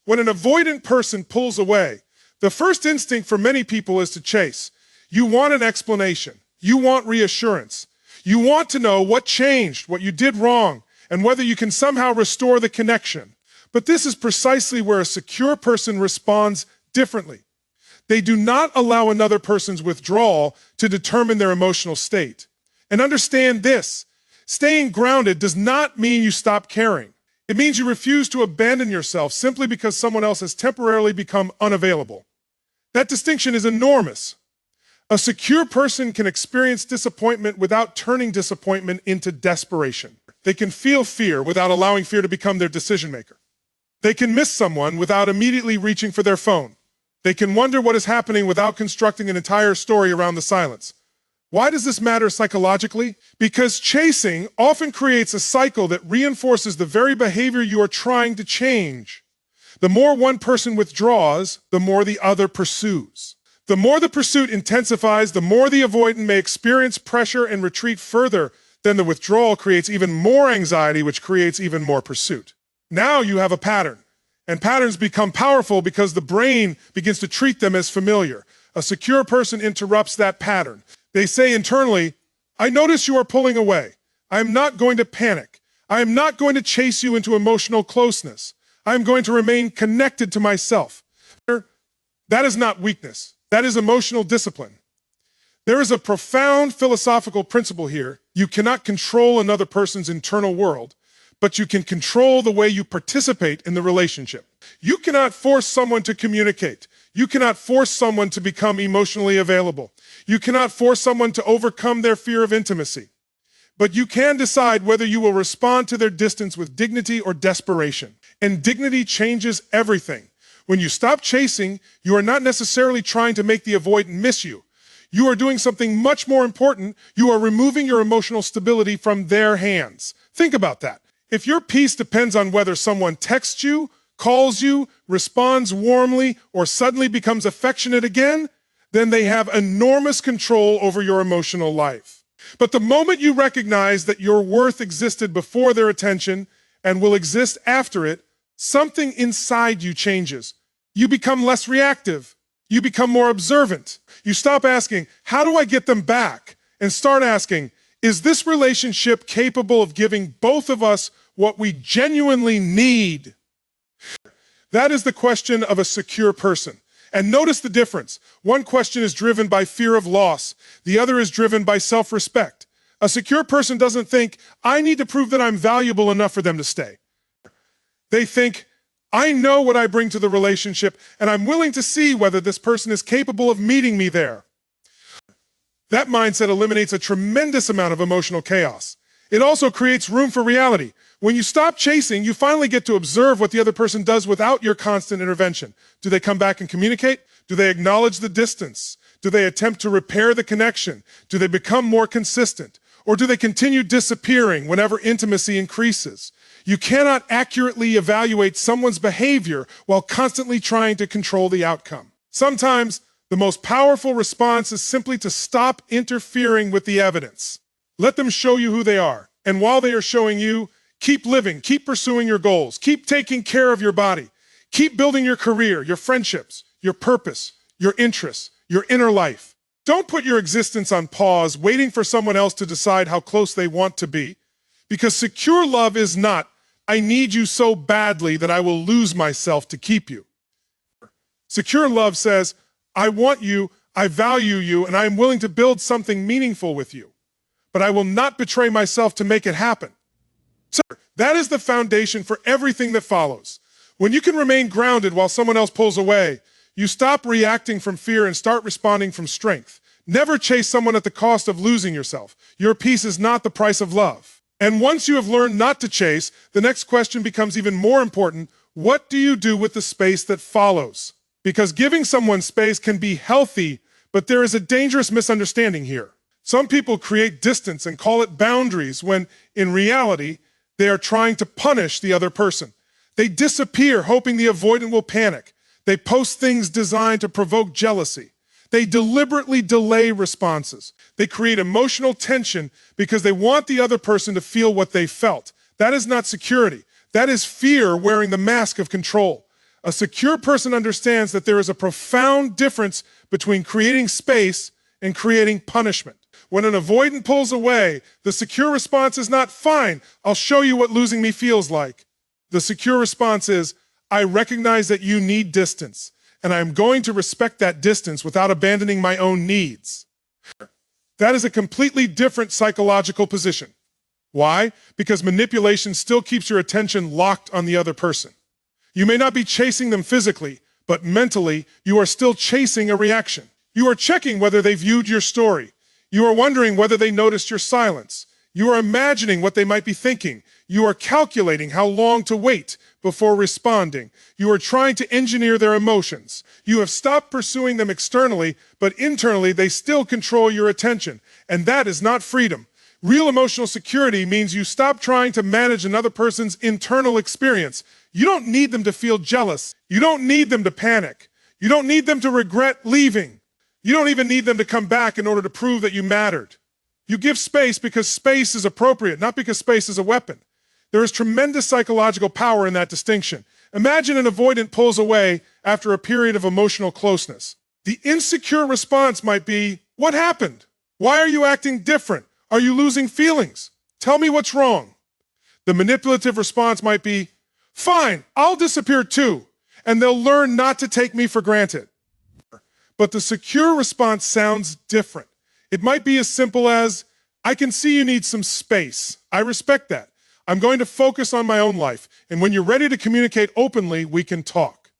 When an avoidant person pulls away, the first instinct for many people is to chase. You want an explanation. You want reassurance. You want to know what changed, what you did wrong, and whether you can somehow restore the connection. But this is precisely where a secure person responds differently. They do not allow another person's withdrawal to determine their emotional state. And understand this, staying grounded does not mean you stop caring. It means you refuse to abandon yourself simply because someone else has temporarily become unavailable. That distinction is enormous. A secure person can experience disappointment without turning disappointment into desperation. They can feel fear without allowing fear to become their decision maker. They can miss someone without immediately reaching for their phone. They can wonder what is happening without constructing an entire story around the silence. Why does this matter psychologically? Because chasing often creates a cycle that reinforces the very behavior you are trying to change. The more one person withdraws, the more the other pursues. The more the pursuit intensifies, the more the avoidant may experience pressure and retreat further. Then the withdrawal creates even more anxiety, which creates even more pursuit. Now you have a pattern. And patterns become powerful because the brain begins to treat them as familiar. A secure person interrupts that pattern. They say internally, I notice you are pulling away. I am not going to panic. I am not going to chase you into emotional closeness. I am going to remain connected to myself. That is not weakness. That is emotional discipline. There is a profound philosophical principle here. You cannot control another person's internal world, but you can control the way you participate in the relationship. You cannot force someone to communicate. You cannot force someone to become emotionally available. You cannot force someone to overcome their fear of intimacy. But you can decide whether you will respond to their distance with dignity or desperation. And dignity changes everything. When you stop chasing, you are not necessarily trying to make the avoidant miss you. You are doing something much more important. You are removing your emotional stability from their hands. Think about that. If your peace depends on whether someone texts you, calls you, responds warmly, or suddenly becomes affectionate again, then they have enormous control over your emotional life. But the moment you recognize that your worth existed before their attention and will exist after it, something inside you changes. You become less reactive. You become more observant. You stop asking, how do I get them back? And start asking, is this relationship capable of giving both of us what we genuinely need? That is the question of a secure person. And notice the difference. One question is driven by fear of loss. The other is driven by self-respect. A secure person doesn't think, I need to prove that I'm valuable enough for them to stay. They think, I know what I bring to the relationship, and I'm willing to see whether this person is capable of meeting me there. That mindset eliminates a tremendous amount of emotional chaos. It also creates room for reality. When you stop chasing, you finally get to observe what the other person does without your constant intervention. Do they come back and communicate? Do they acknowledge the distance? Do they attempt to repair the connection? Do they become more consistent? Or do they continue disappearing whenever intimacy increases? You cannot accurately evaluate someone's behavior while constantly trying to control the outcome. Sometimes, the most powerful response is simply to stop interfering with the evidence. Let them show you who they are. And while they are showing you, keep living, keep pursuing your goals, keep taking care of your body, keep building your career, your friendships, your purpose, your interests, your inner life. Don't put your existence on pause, waiting for someone else to decide how close they want to be. Because secure love is not, I need you so badly that I will lose myself to keep you. Secure love says, I want you, I value you, and I am willing to build something meaningful with you. But I will not betray myself to make it happen. So that is the foundation for everything that follows. When you can remain grounded while someone else pulls away, you stop reacting from fear and start responding from strength. Never chase someone at the cost of losing yourself. Your peace is not the price of love. And once you have learned not to chase, the next question becomes even more important. What do you do with the space that follows? Because giving someone space can be healthy, but there is a dangerous misunderstanding here. Some people create distance and call it boundaries when, in reality, they are trying to punish the other person. They disappear, hoping the avoidant will panic. They post things designed to provoke jealousy. They deliberately delay responses. They create emotional tension because they want the other person to feel what they felt. That is not security. That is fear wearing the mask of control. A secure person understands that there is a profound difference between creating space and creating punishment. When an avoidant pulls away, the secure response is not, fine, I'll show you what losing me feels like. The secure response is, I recognize that you need distance, and I'm going to respect that distance without abandoning my own needs. That is a completely different psychological position. Why? Because manipulation still keeps your attention locked on the other person. You may not be chasing them physically, but mentally, you are still chasing a reaction. You are checking whether they viewed your story. You are wondering whether they noticed your silence. You are imagining what they might be thinking. You are calculating how long to wait before responding. You are trying to engineer their emotions. You have stopped pursuing them externally, but internally they still control your attention. And that is not freedom. Real emotional security means you stop trying to manage another person's internal experience. You don't need them to feel jealous. You don't need them to panic. You don't need them to regret leaving. You don't even need them to come back in order to prove that you mattered. You give space because space is appropriate, not because space is a weapon. There is tremendous psychological power in that distinction. Imagine an avoidant pulls away after a period of emotional closeness. The insecure response might be, what happened? Why are you acting different? Are you losing feelings? Tell me what's wrong. The manipulative response might be, fine, I'll disappear too, and they'll learn not to take me for granted. But the secure response sounds different. It might be as simple as, I can see you need some space. I respect that. I'm going to focus on my own life, and when you're ready to communicate openly, we can talk.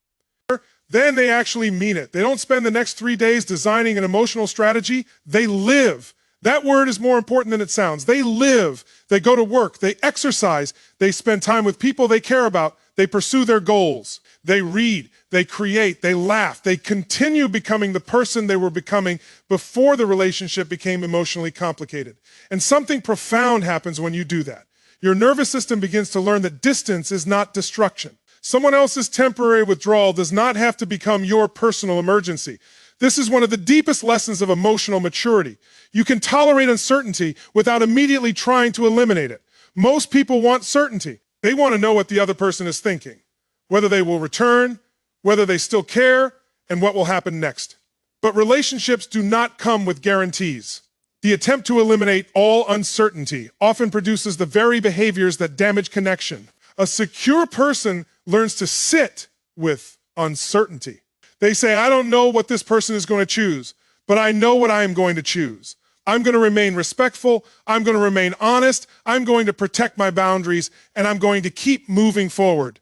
Then they actually mean it. They don't spend the next 3 days designing an emotional strategy. They live. That word is more important than it sounds. They live. They go to work. They exercise. They spend time with people they care about. They pursue their goals. They read. They create. They laugh. They continue becoming the person they were becoming before the relationship became emotionally complicated. And something profound happens when you do that. Your nervous system begins to learn that distance is not destruction. Someone else's temporary withdrawal does not have to become your personal emergency. This is one of the deepest lessons of emotional maturity. You can tolerate uncertainty without immediately trying to eliminate it. Most people want certainty. They want to know what the other person is thinking, whether they will return, whether they still care, and what will happen next. But relationships do not come with guarantees. The attempt to eliminate all uncertainty often produces the very behaviors that damage connection. A secure person learns to sit with uncertainty. They say, I don't know what this person is going to choose, but I know what I am going to choose. I'm going to remain respectful. I'm going to remain honest. I'm going to protect my boundaries, and I'm going to keep moving forward.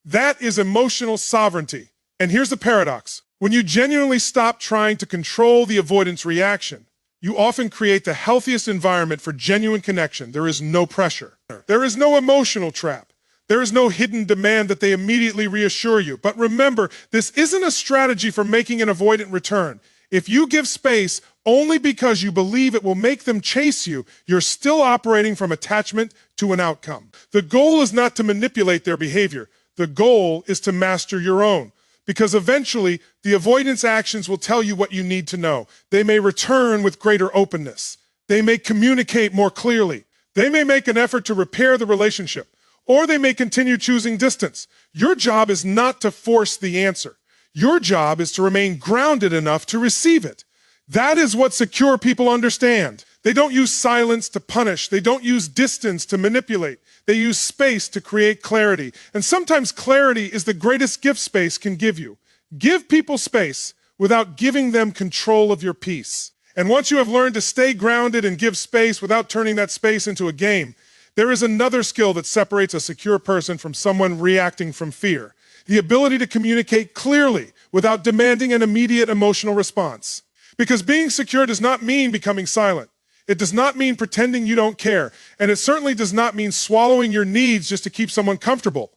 That is emotional sovereignty. And here's the paradox. When you genuinely stop trying to control the avoidance reaction, you often create the healthiest environment for genuine connection. There is no pressure. There is no emotional trap. There is no hidden demand that they immediately reassure you. But remember, this isn't a strategy for making an avoidant return. If you give space only because you believe it will make them chase you, you're still operating from attachment to an outcome. The goal is not to manipulate their behavior. The goal is to master your own. Because eventually, the avoidance actions will tell you what you need to know. They may return with greater openness. They may communicate more clearly. They may make an effort to repair the relationship, or they may continue choosing distance. Your job is not to force the answer. Your job is to remain grounded enough to receive it. That is what secure people understand. They don't use silence to punish. They don't use distance to manipulate. They use space to create clarity. And sometimes clarity is the greatest gift space can give you. Give people space without giving them control of your peace. And once you have learned to stay grounded and give space without turning that space into a game, there is another skill that separates a secure person from someone reacting from fear. The ability to communicate clearly without demanding an immediate emotional response. Because being secure does not mean becoming silent. It does not mean pretending you don't care. And it certainly does not mean swallowing your needs just to keep someone comfortable.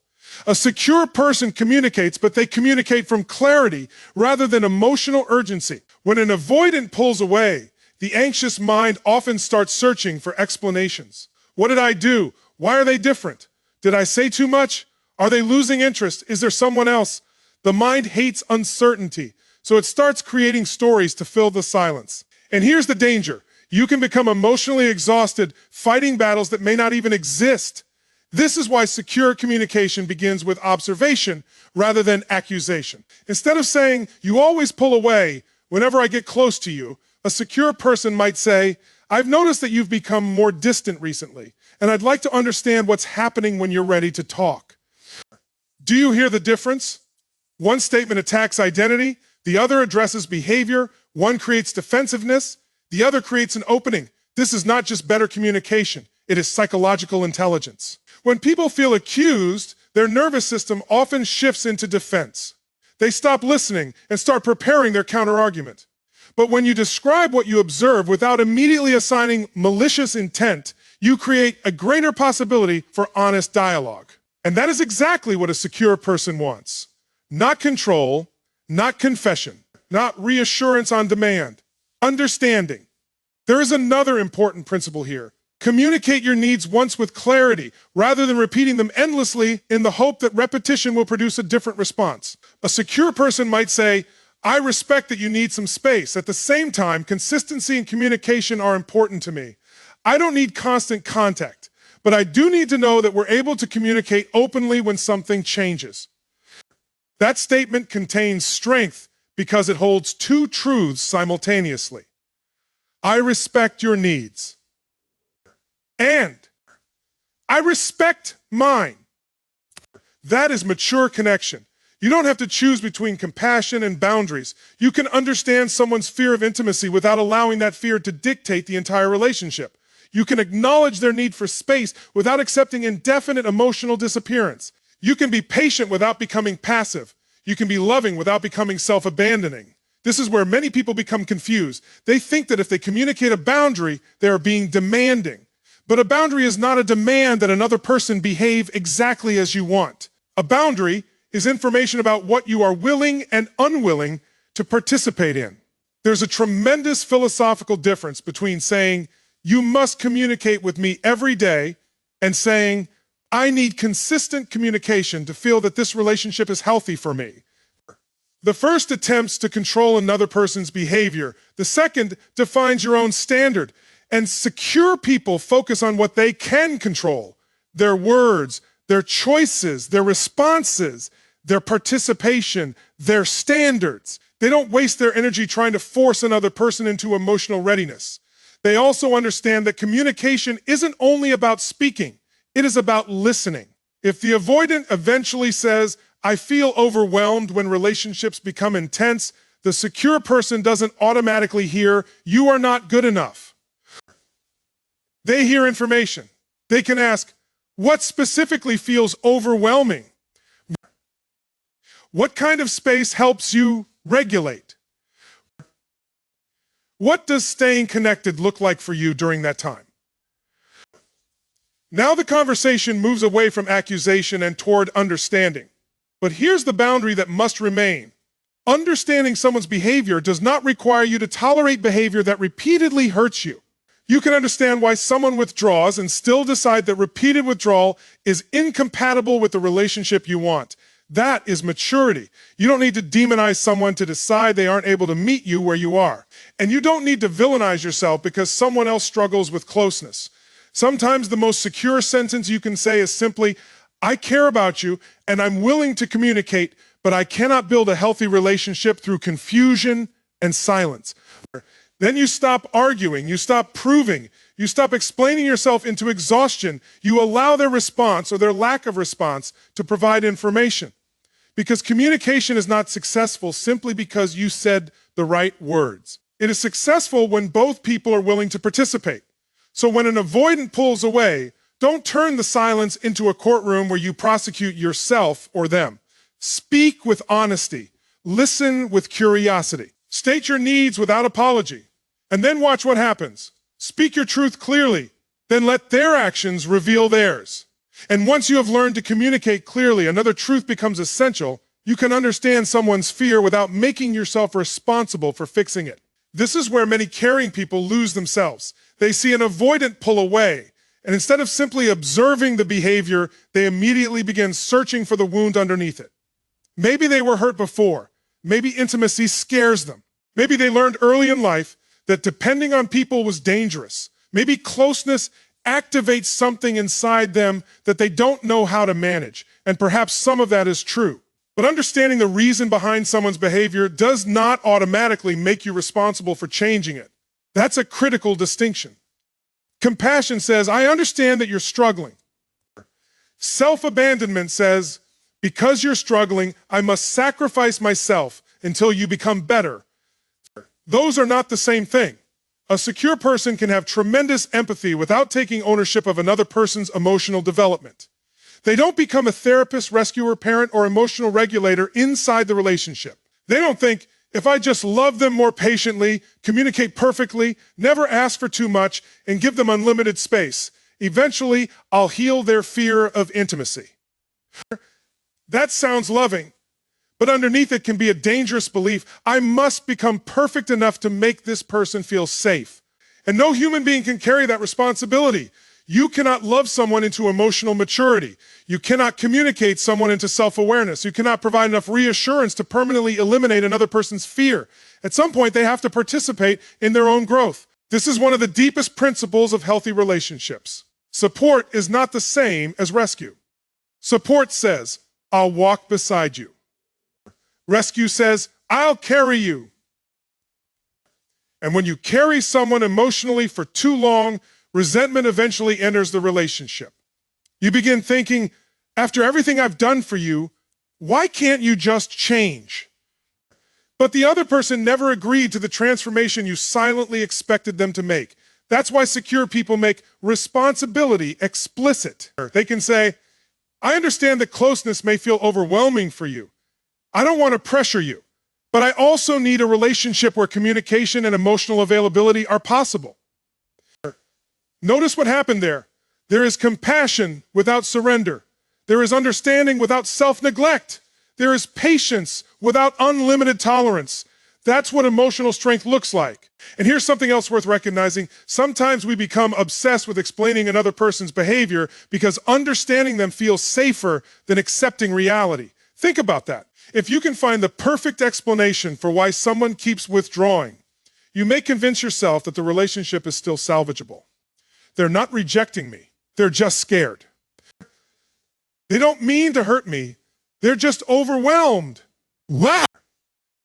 A secure person communicates, but they communicate from clarity rather than emotional urgency. When an avoidant pulls away, the anxious mind often starts searching for explanations. What did I do? Why are they different? Did I say too much? Are they losing interest? Is there someone else? The mind hates uncertainty, so it starts creating stories to fill the silence. And here's the danger. You can become emotionally exhausted fighting battles that may not even exist. This is why secure communication begins with observation rather than accusation. Instead of saying, "You always pull away whenever I get close to you," a secure person might say, "I've noticed that you've become more distant recently, and I'd like to understand what's happening when you're ready to talk." Do you hear the difference? One statement attacks identity, the other addresses behavior, one creates defensiveness, the other creates an opening. This is not just better communication, it is psychological intelligence. When people feel accused, their nervous system often shifts into defense. They stop listening and start preparing their counterargument. But when you describe what you observe without immediately assigning malicious intent, you create a greater possibility for honest dialogue. And that is exactly what a secure person wants. Not control, not confession, not reassurance on demand. Understanding. There is another important principle here. Communicate your needs once with clarity, rather than repeating them endlessly in the hope that repetition will produce a different response. A secure person might say, "I respect that you need some space. At the same time, consistency and communication are important to me. I don't need constant contact, but I do need to know that we're able to communicate openly when something changes." That statement contains strength because it holds two truths simultaneously. I respect your needs, and I respect mine. That is mature connection. You don't have to choose between compassion and boundaries. You can understand someone's fear of intimacy without allowing that fear to dictate the entire relationship. You can acknowledge their need for space without accepting indefinite emotional disappearance. You can be patient without becoming passive. You can be loving without becoming self-abandoning. This is where many people become confused. They think that if they communicate a boundary, they are being demanding. But a boundary is not a demand that another person behave exactly as you want. A boundary is information about what you are willing and unwilling to participate in. There's a tremendous philosophical difference between saying, "You must communicate with me every day," and saying, "I need consistent communication to feel that this relationship is healthy for me." The first attempts to control another person's behavior. The second defines your own standard. And secure people focus on what they can control: their words, their choices, their responses, their participation, their standards. They don't waste their energy trying to force another person into emotional readiness. They also understand that communication isn't only about speaking, it is about listening. If the avoidant eventually says, "I feel overwhelmed when relationships become intense," the secure person doesn't automatically hear, "You are not good enough." They hear information. They can ask, "What specifically feels overwhelming? What kind of space helps you regulate? What does staying connected look like for you during that time?" Now the conversation moves away from accusation and toward understanding. But here's the boundary that must remain. Understanding someone's behavior does not require you to tolerate behavior that repeatedly hurts you. You can understand why someone withdraws and still decide that repeated withdrawal is incompatible with the relationship you want. That is maturity. You don't need to demonize someone to decide they aren't able to meet you where you are. And you don't need to villainize yourself because someone else struggles with closeness. Sometimes the most secure sentence you can say is simply, "I care about you and I'm willing to communicate, but I cannot build a healthy relationship through confusion and silence." Then you stop arguing, you stop proving, you stop explaining yourself into exhaustion. You allow their response or their lack of response to provide information. Because communication is not successful simply because you said the right words. It is successful when both people are willing to participate. So when an avoidant pulls away, don't turn the silence into a courtroom where you prosecute yourself or them. Speak with honesty. Listen with curiosity. State your needs without apology. And then watch what happens. Speak your truth clearly. Then let their actions reveal theirs. And once you have learned to communicate clearly, another truth becomes essential. You can understand someone's fear without making yourself responsible for fixing it. This is where many caring people lose themselves. They see an avoidant pull away, and instead of simply observing the behavior, they immediately begin searching for the wound underneath it. Maybe they were hurt before. Maybe intimacy scares them. Maybe they learned early in life that depending on people was dangerous. Maybe closeness activates something inside them that they don't know how to manage. And perhaps some of that is true. But understanding the reason behind someone's behavior does not automatically make you responsible for changing it. That's a critical distinction. Compassion says, I understand that you're struggling. Self-abandonment says, because you're struggling, I must sacrifice myself until you become better. Those are not the same thing. A secure person can have tremendous empathy without taking ownership of another person's emotional development. They don't become a therapist, rescuer, parent, or emotional regulator inside the relationship. They don't think, if I just love them more patiently, communicate perfectly, never ask for too much, and give them unlimited space, eventually I'll heal their fear of intimacy. That sounds loving, but underneath it can be a dangerous belief. I must become perfect enough to make this person feel safe. And no human being can carry that responsibility. You cannot love someone into emotional maturity. You cannot communicate someone into self-awareness. You cannot provide enough reassurance to permanently eliminate another person's fear. At some point, they have to participate in their own growth. This is one of the deepest principles of healthy relationships. Support is not the same as rescue. Support says, I'll walk beside you. Rescue says, I'll carry you. And when you carry someone emotionally for too long, resentment eventually enters the relationship. You begin thinking, after everything I've done for you, why can't you just change? But the other person never agreed to the transformation you silently expected them to make. That's why secure people make responsibility explicit. They can say, I understand that closeness may feel overwhelming for you. I don't want to pressure you, but I also need a relationship where communication and emotional availability are possible. Notice what happened there. There is compassion without surrender. There is understanding without self-neglect. There is patience without unlimited tolerance. That's what emotional strength looks like. And here's something else worth recognizing. Sometimes we become obsessed with explaining another person's behavior because understanding them feels safer than accepting reality. Think about that. If you can find the perfect explanation for why someone keeps withdrawing, you may convince yourself that the relationship is still salvageable. They're not rejecting me. They're just scared. They don't mean to hurt me. They're just overwhelmed. Wow!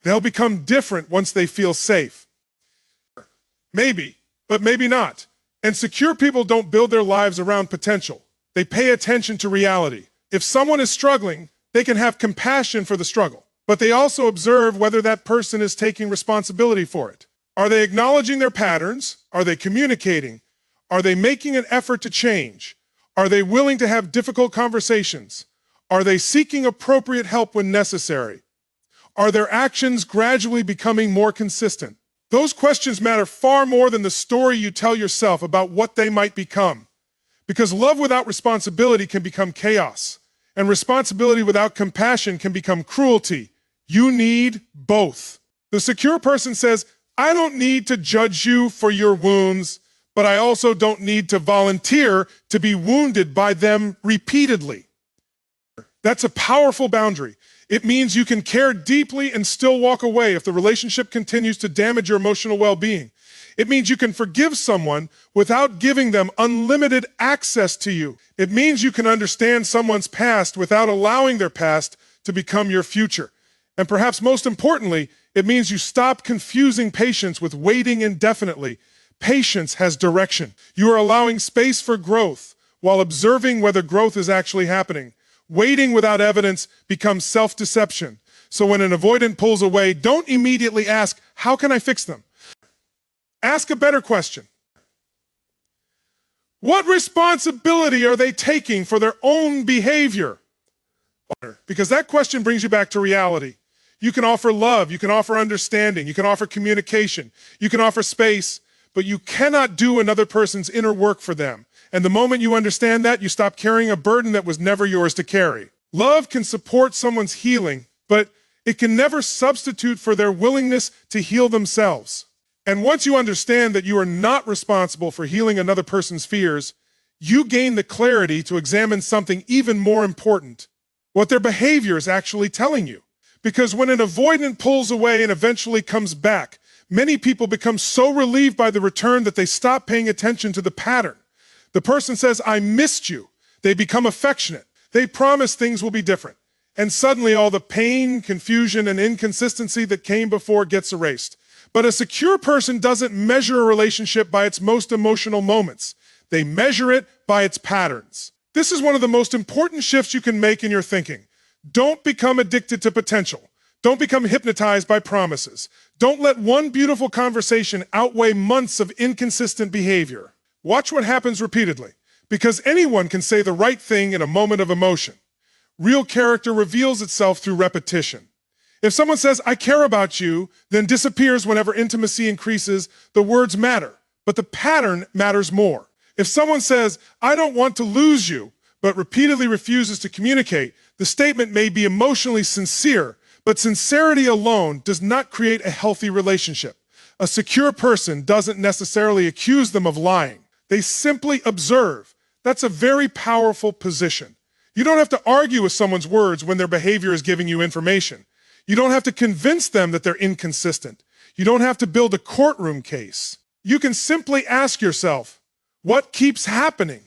They'll become different once they feel safe. Maybe, but maybe not. And secure people don't build their lives around potential. They pay attention to reality. If someone is struggling, they can have compassion for the struggle, but they also observe whether that person is taking responsibility for it. Are they acknowledging their patterns? Are they communicating? Are they making an effort to change? Are they willing to have difficult conversations? Are they seeking appropriate help when necessary? Are their actions gradually becoming more consistent? Those questions matter far more than the story you tell yourself about what they might become. Because love without responsibility can become chaos, and responsibility without compassion can become cruelty. You need both. The secure person says, I don't need to judge you for your wounds, but I also don't need to volunteer to be wounded by them repeatedly. That's a powerful boundary. It means you can care deeply and still walk away if the relationship continues to damage your emotional well-being. It means you can forgive someone without giving them unlimited access to you. It means you can understand someone's past without allowing their past to become your future. And perhaps most importantly, it means you stop confusing patience with waiting indefinitely. Patience has direction. You are allowing space for growth while observing whether growth is actually happening. Waiting without evidence becomes self-deception. So when an avoidant pulls away, don't immediately ask, how can I fix them? Ask a better question. What responsibility are they taking for their own behavior? Because that question brings you back to reality. You can offer love, you can offer understanding, you can offer communication, you can offer space, but you cannot do another person's inner work for them. And the moment you understand that, you stop carrying a burden that was never yours to carry. Love can support someone's healing, but it can never substitute for their willingness to heal themselves. And once you understand that you are not responsible for healing another person's fears, you gain the clarity to examine something even more important, what their behavior is actually telling you. Because when an avoidant pulls away and eventually comes back, many people become so relieved by the return that they stop paying attention to the pattern. The person says, I missed you. They become affectionate. They promise things will be different. And suddenly all the pain, confusion, and inconsistency that came before gets erased. But a secure person doesn't measure a relationship by its most emotional moments. They measure it by its patterns. This is one of the most important shifts you can make in your thinking. Don't become addicted to potential. Don't become hypnotized by promises. Don't let one beautiful conversation outweigh months of inconsistent behavior. Watch what happens repeatedly, because anyone can say the right thing in a moment of emotion. Real character reveals itself through repetition. If someone says, I care about you, then disappears whenever intimacy increases, the words matter, but the pattern matters more. If someone says, I don't want to lose you, but repeatedly refuses to communicate, the statement may be emotionally sincere, but sincerity alone does not create a healthy relationship. A secure person doesn't necessarily accuse them of lying. They simply observe. That's a very powerful position. You don't have to argue with someone's words when their behavior is giving you information. You don't have to convince them that they're inconsistent. You don't have to build a courtroom case. You can simply ask yourself, what keeps happening?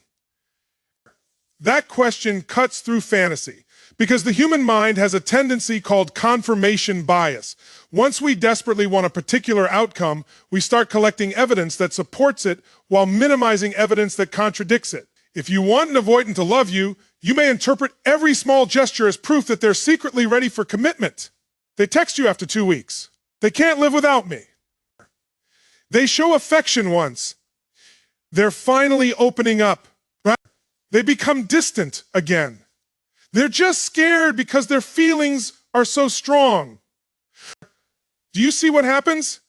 That question cuts through fantasy, because the human mind has a tendency called confirmation bias. Once we desperately want a particular outcome, we start collecting evidence that supports it while minimizing evidence that contradicts it. If you want an avoidant to love you, you may interpret every small gesture as proof that they're secretly ready for commitment. They text you after 2 weeks. They can't live without me. They show affection once. They're finally opening up. Right? They become distant again. They're just scared because their feelings are so strong. Do you see what happens?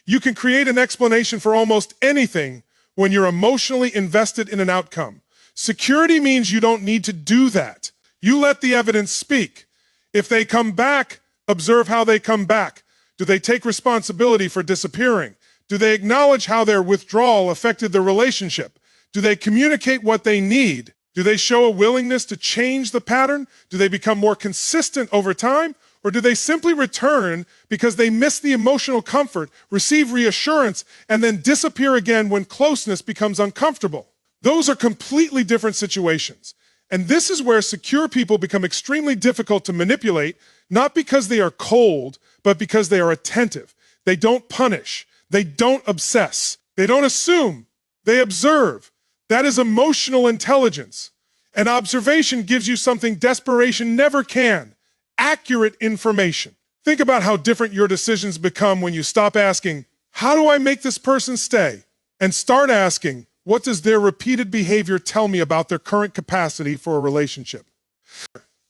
You can create an explanation for almost anything when you're emotionally invested in an outcome. Security means you don't need to do that. You let the evidence speak. If they come back, observe how they come back. Do they take responsibility for disappearing? Do they acknowledge how their withdrawal affected the relationship? Do they communicate what they need? Do they show a willingness to change the pattern? Do they become more consistent over time? Or do they simply return because they miss the emotional comfort, receive reassurance, and then disappear again when closeness becomes uncomfortable? Those are completely different situations. And this is where secure people become extremely difficult to manipulate, not because they are cold, but because they are attentive. They don't punish. They don't obsess. They don't assume. They observe. That is emotional intelligence. And observation gives you something desperation never can: accurate information. Think about how different your decisions become when you stop asking, how do I make this person stay? And start asking, what does their repeated behavior tell me about their current capacity for a relationship?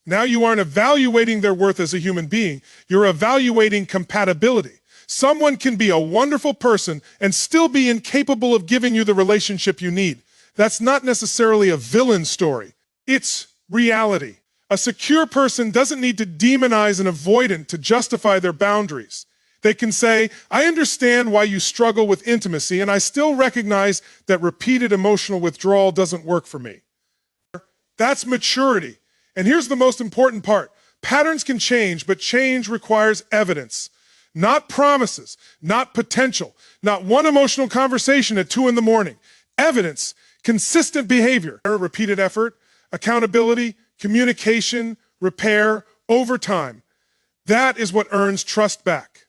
Now you aren't evaluating their worth as a human being. You're evaluating compatibility. Someone can be a wonderful person and still be incapable of giving you the relationship you need. That's not necessarily a villain story. It's reality. A secure person doesn't need to demonize an avoidant to justify their boundaries. They can say, I understand why you struggle with intimacy, and I still recognize that repeated emotional withdrawal doesn't work for me. That's maturity. And here's the most important part. Patterns can change, but change requires evidence. Not promises, not potential, not one emotional conversation at 2 a.m. Evidence, consistent behavior, repeated effort, accountability, communication, repair, over time. That is what earns trust back.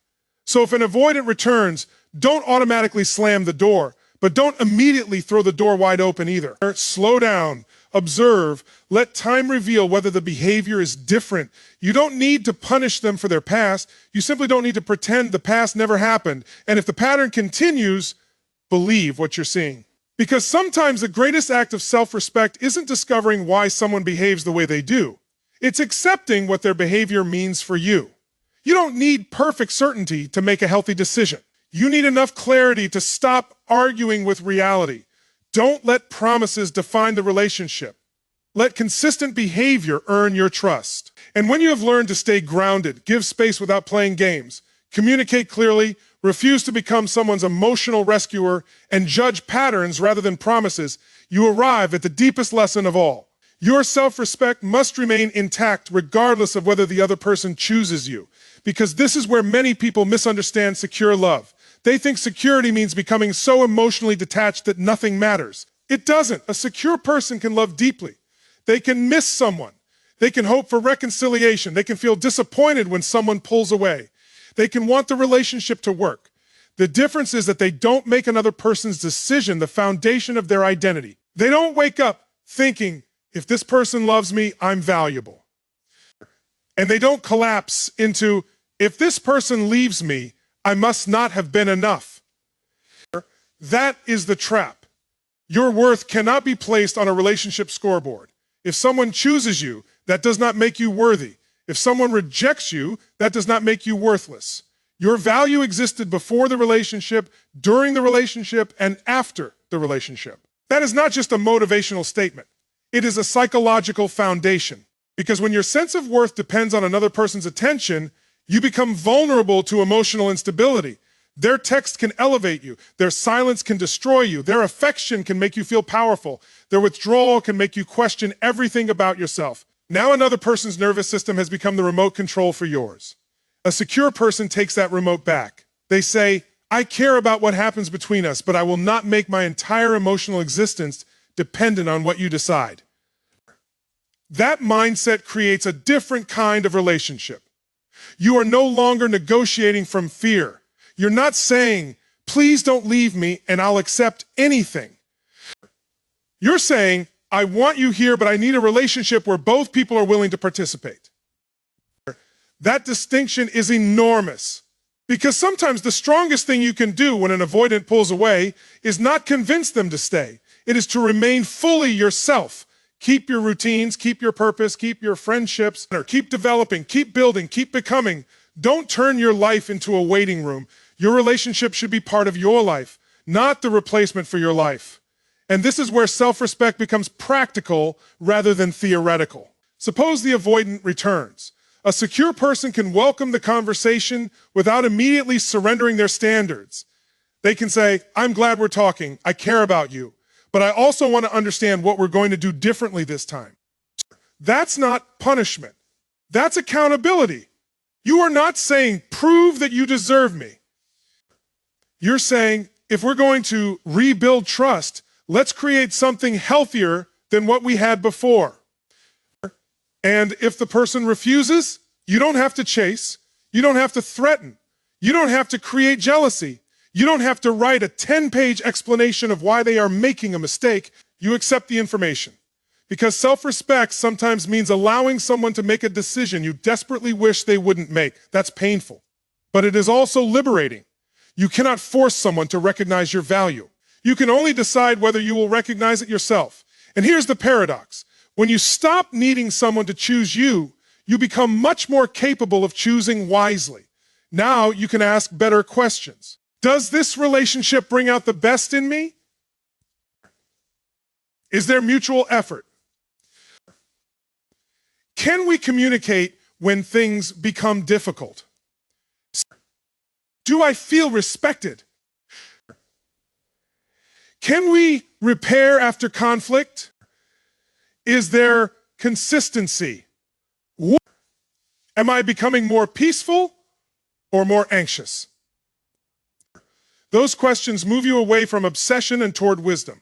So if an avoidant returns, don't automatically slam the door, but don't immediately throw the door wide open either. Slow down, observe, let time reveal whether the behavior is different. You don't need to punish them for their past. You simply don't need to pretend the past never happened. And if the pattern continues, believe what you're seeing. Because sometimes the greatest act of self-respect isn't discovering why someone behaves the way they do. It's accepting what their behavior means for you. You don't need perfect certainty to make a healthy decision. You need enough clarity to stop arguing with reality. Don't let promises define the relationship. Let consistent behavior earn your trust. And when you have learned to stay grounded, give space without playing games, communicate clearly, refuse to become someone's emotional rescuer, and judge patterns rather than promises, you arrive at the deepest lesson of all. Your self-respect must remain intact regardless of whether the other person chooses you, because this is where many people misunderstand secure love. They think security means becoming so emotionally detached that nothing matters. It doesn't. A secure person can love deeply. They can miss someone. They can hope for reconciliation. They can feel disappointed when someone pulls away. They can want the relationship to work. The difference is that they don't make another person's decision the foundation of their identity. They don't wake up thinking, if this person loves me, I'm valuable. And they don't collapse into, if this person leaves me, I must not have been enough. That is the trap. Your worth cannot be placed on a relationship scoreboard. If someone chooses you, that does not make you worthy. If someone rejects you, that does not make you worthless. Your value existed before the relationship, during the relationship, and after the relationship. That is not just a motivational statement. It is a psychological foundation. Because when your sense of worth depends on another person's attention, you become vulnerable to emotional instability. Their text can elevate you. Their silence can destroy you. Their affection can make you feel powerful. Their withdrawal can make you question everything about yourself. Now another person's nervous system has become the remote control for yours. A secure person takes that remote back. They say, I care about what happens between us, but I will not make my entire emotional existence dependent on what you decide. That mindset creates a different kind of relationship. You are no longer negotiating from fear. You're not saying, please don't leave me and I'll accept anything. You're saying, I want you here, but I need a relationship where both people are willing to participate. That distinction is enormous because sometimes the strongest thing you can do when an avoidant pulls away is not convince them to stay. It is to remain fully yourself. Keep your routines, keep your purpose, keep your friendships, or keep developing, keep building, keep becoming. Don't turn your life into a waiting room. Your relationship should be part of your life, not the replacement for your life. And this is where self-respect becomes practical rather than theoretical. Suppose the avoidant returns. A secure person can welcome the conversation without immediately surrendering their standards. They can say, I'm glad we're talking. I care about you. But I also want to understand what we're going to do differently this time. That's not punishment. That's accountability. You are not saying, prove that you deserve me. You're saying, if we're going to rebuild trust, let's create something healthier than what we had before. And if the person refuses, you don't have to chase. You don't have to threaten. You don't have to create jealousy. You don't have to write a 10-page explanation of why they are making a mistake. You accept the information. Because self-respect sometimes means allowing someone to make a decision you desperately wish they wouldn't make. That's painful. But it is also liberating. You cannot force someone to recognize your value. You can only decide whether you will recognize it yourself. And here's the paradox. When you stop needing someone to choose you, you become much more capable of choosing wisely. Now you can ask better questions. Does this relationship bring out the best in me? Is there mutual effort? Can we communicate when things become difficult? Do I feel respected? Can we repair after conflict? Is there consistency? Am I becoming more peaceful or more anxious? Those questions move you away from obsession and toward wisdom.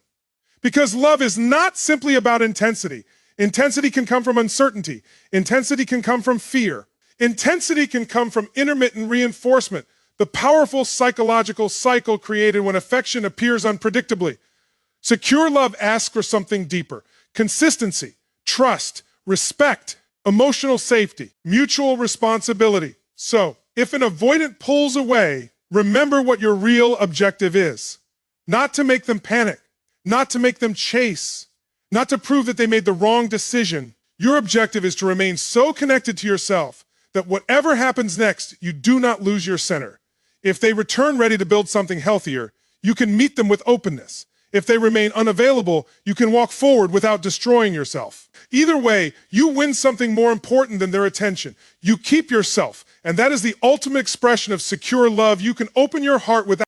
Because love is not simply about intensity. Intensity can come from uncertainty. Intensity can come from fear. Intensity can come from intermittent reinforcement, the powerful psychological cycle created when affection appears unpredictably. Secure love asks for something deeper: consistency, trust, respect, emotional safety, mutual responsibility. So, if an avoidant pulls away, remember what your real objective is. Not to make them panic, not to make them chase, not to prove that they made the wrong decision. Your objective is to remain so connected to yourself that whatever happens next, you do not lose your center. If they return ready to build something healthier, you can meet them with openness. If they remain unavailable, you can walk forward without destroying yourself. Either way, you win something more important than their attention. You keep yourself, and that is the ultimate expression of secure love. You can open your heart without